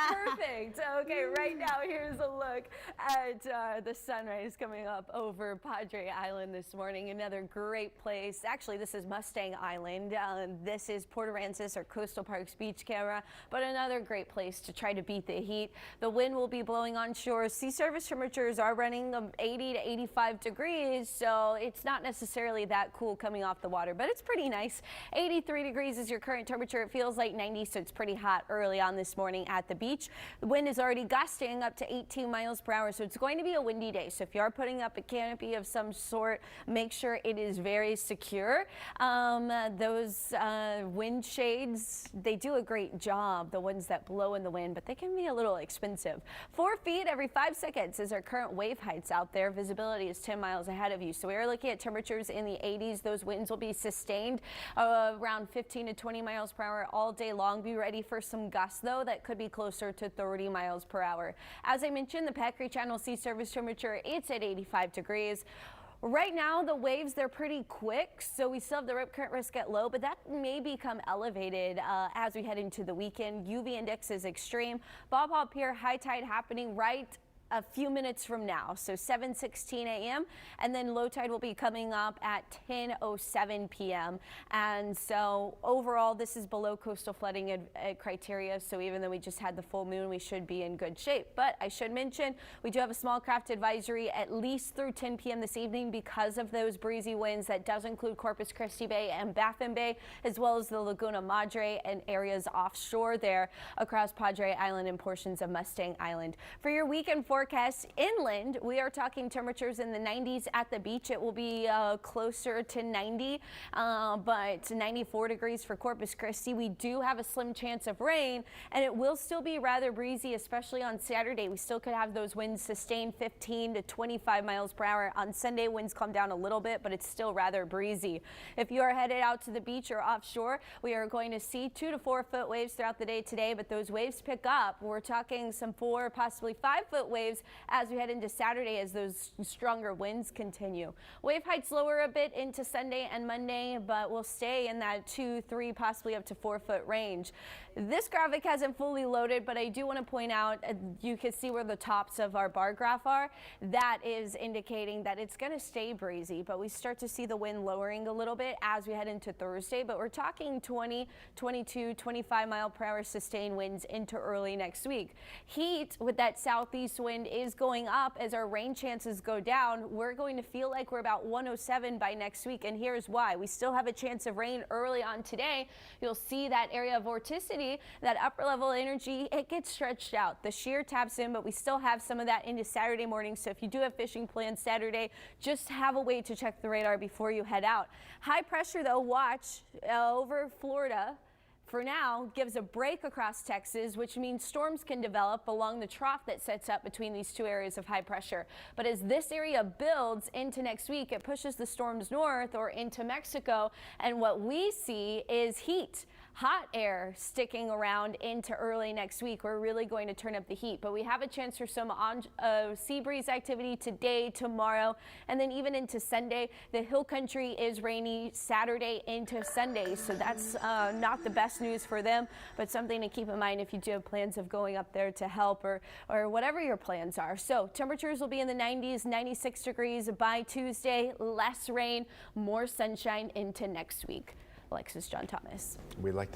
Perfect. Okay, right now here's a look at the sunrise coming up over Padre Island this morning. Another great place. Actually, this is Mustang Island. This is Port Aransas or Coastal Parks beach camera, but another great place to try to beat the heat. The wind will be blowing onshore. Sea surface temperatures are running 80 to 85 degrees, so it's not necessarily that cool coming off the water, but it's pretty nice. 83 degrees is your current temperature. It feels like 90, so it's pretty hot early on this morning at the beach. The wind is already gusting up to 18 miles per hour, so it's going to be a windy day. So if you are putting up a canopy of some sort, make sure it is very secure. Those wind shades, they do a great job, the ones that blow in the wind, but they can be a little expensive. 4 feet every 5 seconds is our current wave heights out there. Visibility is 10 miles ahead of you. So we are looking at temperatures in the 80s. Those winds will be sustained around 15 to 20 miles per hour all day long. Be ready for some gusts, though, that could be closer to 30 miles per hour. As I mentioned, the Peccary Channel sea surface temperature, it's at 85 degrees. Right now, the waves, they're pretty quick, so we still have the rip current risk at low, but that may become elevated as we head into the weekend. UV index is extreme. Bob Hall Pier, high tide happening right a few minutes from now, so 7:16 a.m. and then low tide will be coming up at 10:07 p.m. and so overall this is below coastal flooding criteria, so even though we just had the full moon, we should be in good shape. But I should mention we do have a small craft advisory at least through 10 p.m. this evening because of those breezy winds. That does include Corpus Christi Bay and Baffin Bay, as well as the Laguna Madre and areas offshore there across Padre Island and portions of Mustang Island. For your weekend forecast inland, we are talking temperatures in the 90s at the beach. It will be closer to 90, but 94 degrees for Corpus Christi. We do have a slim chance of rain, and it will still be rather breezy, especially on Saturday. We still could have those winds sustained 15 to 25 miles per hour. On Sunday, winds come down a little bit, but it's still rather breezy. If you are headed out to the beach or offshore, we are going to see 2 to 4 foot waves throughout the day today, but those waves pick up. We're talking some 4, possibly 5 foot waves as we head into Saturday as those stronger winds continue. Wave heights lower a bit into Sunday and Monday, but will stay in that 2, 3, possibly up to 4 foot range. This graphic hasn't fully loaded, but I do want to point out, you can see where the tops of our bar graph are. That is indicating that it's going to stay breezy, but we start to see the wind lowering a little bit as we head into Thursday, but we're talking 20, 22, 25 mile per hour sustained winds into early next week. Heat with that southeast wind is going up as our rain chances go down. We're going to feel like we're about 107 by next week, and here's why. We still have a chance of rain early on today. You'll see that area of vorticity, that upper level energy, it gets stretched out. The shear taps in, but we still have some of that into Saturday morning. So if you do have fishing plans Saturday, just have a way to check the radar before you head out. High pressure, though, watch over Florida for now gives a break across Texas, which means storms can develop along the trough that sets up between these two areas of high pressure. But as this area builds into next week, it pushes the storms north or into Mexico, and what we see is heat. Hot air sticking around into early next week. We're really going to turn up the heat, but we have a chance for some sea breeze activity today, tomorrow, and then even into Sunday. The hill country is rainy Saturday into Sunday, so that's not the best news for them, but something to keep in mind if you do have plans of going up there to help or whatever your plans are. So temperatures will be in the 90s, 96 degrees by Tuesday, less rain, more sunshine into next week. Alexis, John Thomas. We like